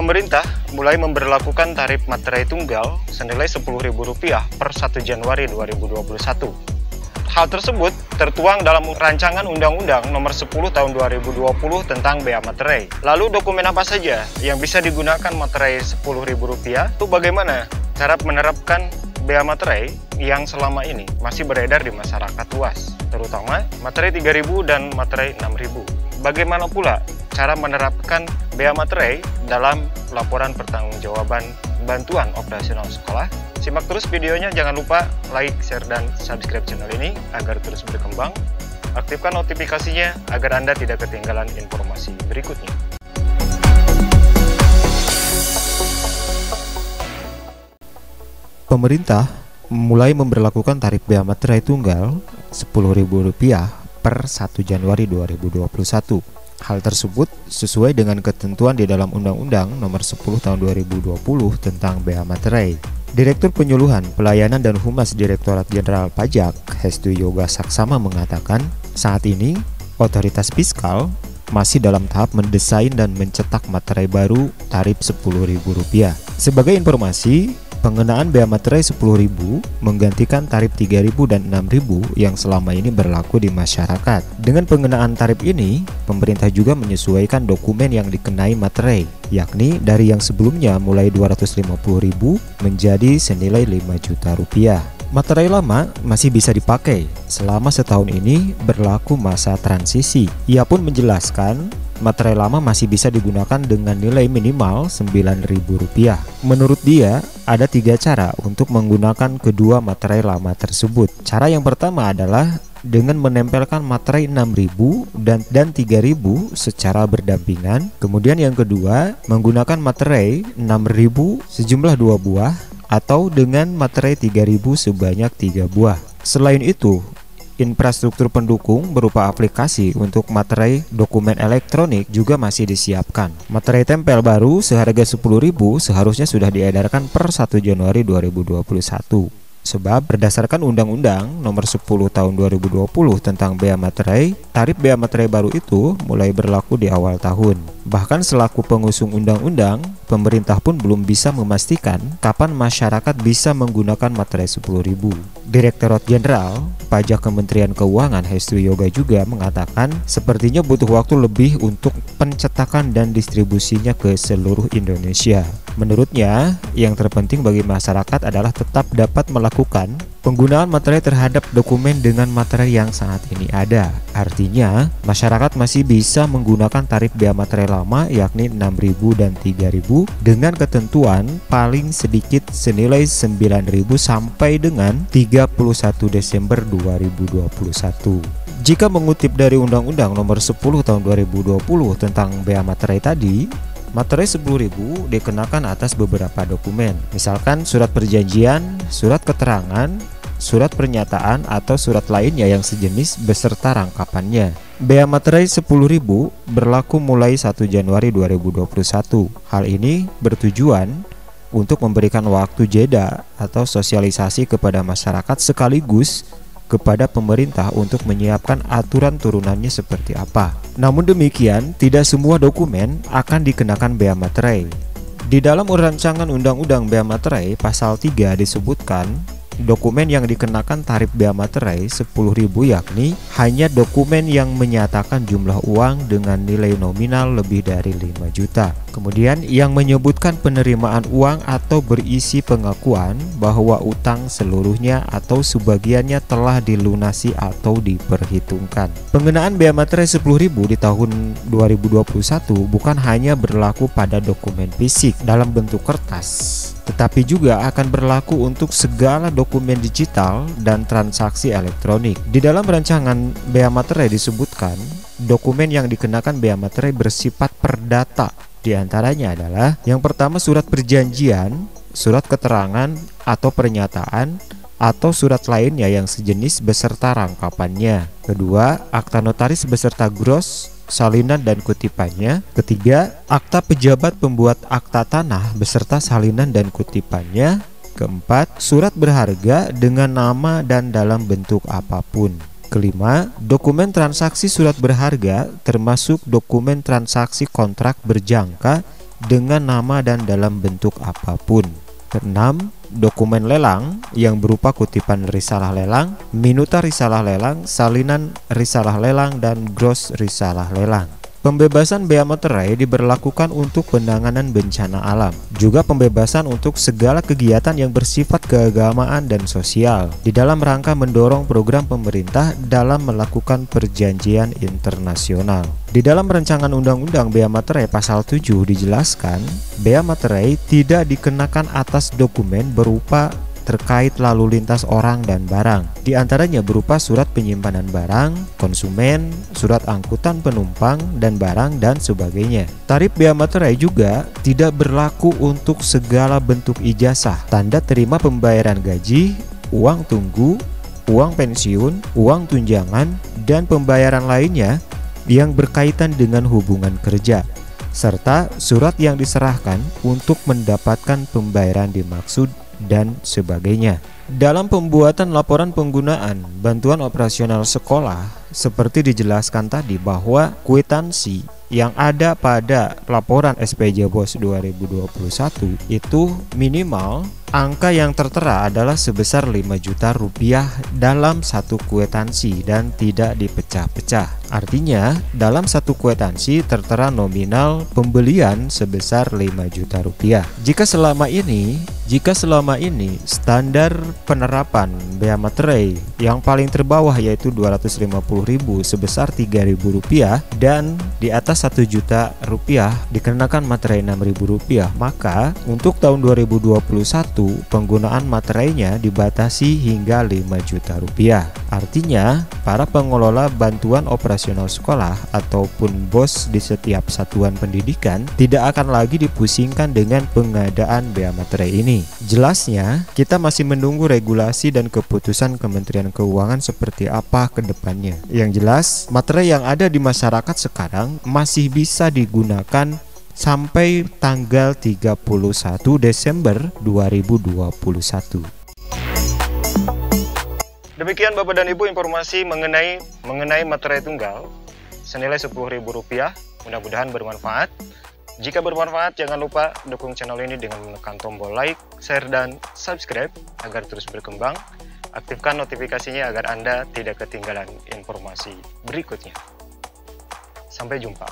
Pemerintah mulai memberlakukan tarif materai tunggal senilai Rp10.000 per 1 Januari 2021. Hal tersebut tertuang dalam rancangan Undang-Undang Nomor 10 Tahun 2020 tentang bea materai. Lalu dokumen apa saja yang bisa digunakan materai Rp10.000? Itu bagaimana cara menerapkan bea materai yang selama ini masih beredar di masyarakat luas, terutama materai Rp3.000 dan materai Rp6.000. Bagaimana pula cara menerapkan bea materai dalam laporan pertanggungjawaban bantuan operasional sekolah? Simak terus videonya, jangan lupa like, share, dan subscribe channel ini agar terus berkembang. Aktifkan notifikasinya agar Anda tidak ketinggalan informasi berikutnya. Pemerintah mulai memberlakukan tarif bea materai tunggal Rp10.000 per 1 Januari 2021. Hal tersebut sesuai dengan ketentuan di dalam Undang-Undang Nomor 10 Tahun 2020 tentang bea materai. Direktur Penyuluhan, Pelayanan dan Humas Direktorat Jenderal Pajak, Hestu Yoga Saksama mengatakan, saat ini otoritas fiskal masih dalam tahap mendesain dan mencetak materai baru tarif Rp10.000. Sebagai informasi, pengenaan bea materai Rp10.000 menggantikan tarif Rp3.000 dan Rp6.000 yang selama ini berlaku di masyarakat. Dengan pengenaan tarif ini, pemerintah juga menyesuaikan dokumen yang dikenai materai, yakni dari yang sebelumnya mulai Rp250.000 menjadi senilai Rp5 juta. Materai lama masih bisa dipakai selama setahun ini berlaku masa transisi. Ia pun menjelaskan materai lama masih bisa digunakan dengan nilai minimal Rp9.000. Menurut dia, ada 3 cara untuk menggunakan kedua materai lama tersebut. Cara yang pertama adalah dengan menempelkan materai Rp6.000 dan Rp3.000 secara berdampingan. Kemudian yang kedua, menggunakan materai Rp6.000 sejumlah 2 buah atau dengan materai Rp3.000 sebanyak 3 buah. Selain itu, infrastruktur pendukung berupa aplikasi untuk materai dokumen elektronik juga masih disiapkan. Materai tempel baru seharga Rp10.000 seharusnya sudah diedarkan per 1 Januari 2021. Sebab berdasarkan Undang-Undang Nomor 10 Tahun 2020 tentang bea materai, tarif bea materai baru itu mulai berlaku di awal tahun. Bahkan selaku pengusung undang-undang, pemerintah pun belum bisa memastikan kapan masyarakat bisa menggunakan materai Rp10.000. Direktorat Jenderal Pajak Kementerian Keuangan Hestu Yoga juga mengatakan sepertinya butuh waktu lebih untuk pencetakan dan distribusinya ke seluruh Indonesia. Menurutnya, yang terpenting bagi masyarakat adalah tetap dapat melakukan penggunaan materai terhadap dokumen dengan materai yang saat ini ada. Artinya, masyarakat masih bisa menggunakan tarif bea materai lama yakni Rp6.000 dan Rp3.000 dengan ketentuan paling sedikit senilai Rp9.000 sampai dengan 31 Desember 2021. Jika mengutip dari Undang-Undang Nomor 10 Tahun 2020 tentang bea materai tadi, materai Rp10.000 dikenakan atas beberapa dokumen, misalkan surat perjanjian, surat keterangan, surat pernyataan, atau surat lainnya yang sejenis beserta rangkapannya. Bea materai Rp10.000 berlaku mulai 1 Januari 2021. Hal ini bertujuan untuk memberikan waktu jeda atau sosialisasi kepada masyarakat sekaligus kepada pemerintah untuk menyiapkan aturan turunannya seperti apa. Namun demikian, tidak semua dokumen akan dikenakan bea materai. Di dalam rancangan Undang-Undang Bea Materai pasal 3 disebutkan dokumen yang dikenakan tarif bea materai Rp10.000 yakni hanya dokumen yang menyatakan jumlah uang dengan nilai nominal lebih dari 5 juta. Kemudian yang menyebutkan penerimaan uang atau berisi pengakuan bahwa utang seluruhnya atau sebagiannya telah dilunasi atau diperhitungkan. Pengenaan bea materai Rp10.000 di tahun 2021 bukan hanya berlaku pada dokumen fisik dalam bentuk kertas, tetapi juga akan berlaku untuk segala dokumen digital dan transaksi elektronik. Di dalam rancangan bea materai disebutkan, dokumen yang dikenakan bea materai bersifat perdata. Di antaranya adalah yang pertama surat perjanjian, surat keterangan atau pernyataan, atau surat lainnya yang sejenis beserta rangkapannya. Kedua, akta notaris beserta gros, salinan dan kutipannya. Ketiga, akta pejabat pembuat akta tanah beserta salinan dan kutipannya. Keempat, surat berharga dengan nama dan dalam bentuk apapun. Kelima, dokumen transaksi surat berharga termasuk dokumen transaksi kontrak berjangka dengan nama dan dalam bentuk apapun. Keenam, dokumen lelang yang berupa kutipan risalah lelang, minuta risalah lelang, salinan risalah lelang, dan gros risalah lelang. Pembebasan bea materai diberlakukan untuk penanganan bencana alam, juga pembebasan untuk segala kegiatan yang bersifat keagamaan dan sosial, di dalam rangka mendorong program pemerintah dalam melakukan perjanjian internasional. Di dalam rancangan Undang-Undang Bea Materai Pasal 7 dijelaskan, bea materai tidak dikenakan atas dokumen berupa terkait lalu lintas orang dan barang, di antaranya berupa surat penyimpanan barang, konsumen, surat angkutan penumpang dan barang, dan sebagainya. Tarif bea materai juga tidak berlaku untuk segala bentuk ijazah, tanda terima pembayaran gaji, uang tunggu, uang pensiun, uang tunjangan, dan pembayaran lainnya yang berkaitan dengan hubungan kerja, serta surat yang diserahkan untuk mendapatkan pembayaran dimaksud dan sebagainya. Dalam pembuatan laporan penggunaan bantuan operasional sekolah, seperti dijelaskan tadi bahwa kwitansi yang ada pada laporan SPJ BOS 2021 itu minimal angka yang tertera adalah sebesar 5 juta rupiah dalam satu kwitansi dan tidak dipecah-pecah. Artinya, dalam satu kwitansi tertera nominal pembelian sebesar 5 juta rupiah. Jika selama ini standar penerapan bea materai yang paling terbawah yaitu 250.000 sebesar 3.000 rupiah dan di atas 1 juta rupiah dikenakan materai 6.000 rupiah, maka untuk tahun 2021 penggunaan materainya dibatasi hingga 5 juta rupiah. Artinya, para pengelola bantuan operasional sekolah ataupun BOS di setiap satuan pendidikan tidak akan lagi dipusingkan dengan pengadaan bea materai ini. Jelasnya, kita masih menunggu regulasi dan keputusan Kementerian Keuangan seperti apa ke depannya. Yang jelas, materai yang ada di masyarakat sekarang masih bisa digunakan sampai tanggal 31 Desember 2021. Demikian Bapak dan Ibu informasi mengenai materai tunggal senilai Rp10.000. Mudah-mudahan bermanfaat. Jika bermanfaat, jangan lupa dukung channel ini dengan menekan tombol like, share, dan subscribe agar terus berkembang. Aktifkan notifikasinya agar Anda tidak ketinggalan informasi berikutnya. Sampai jumpa.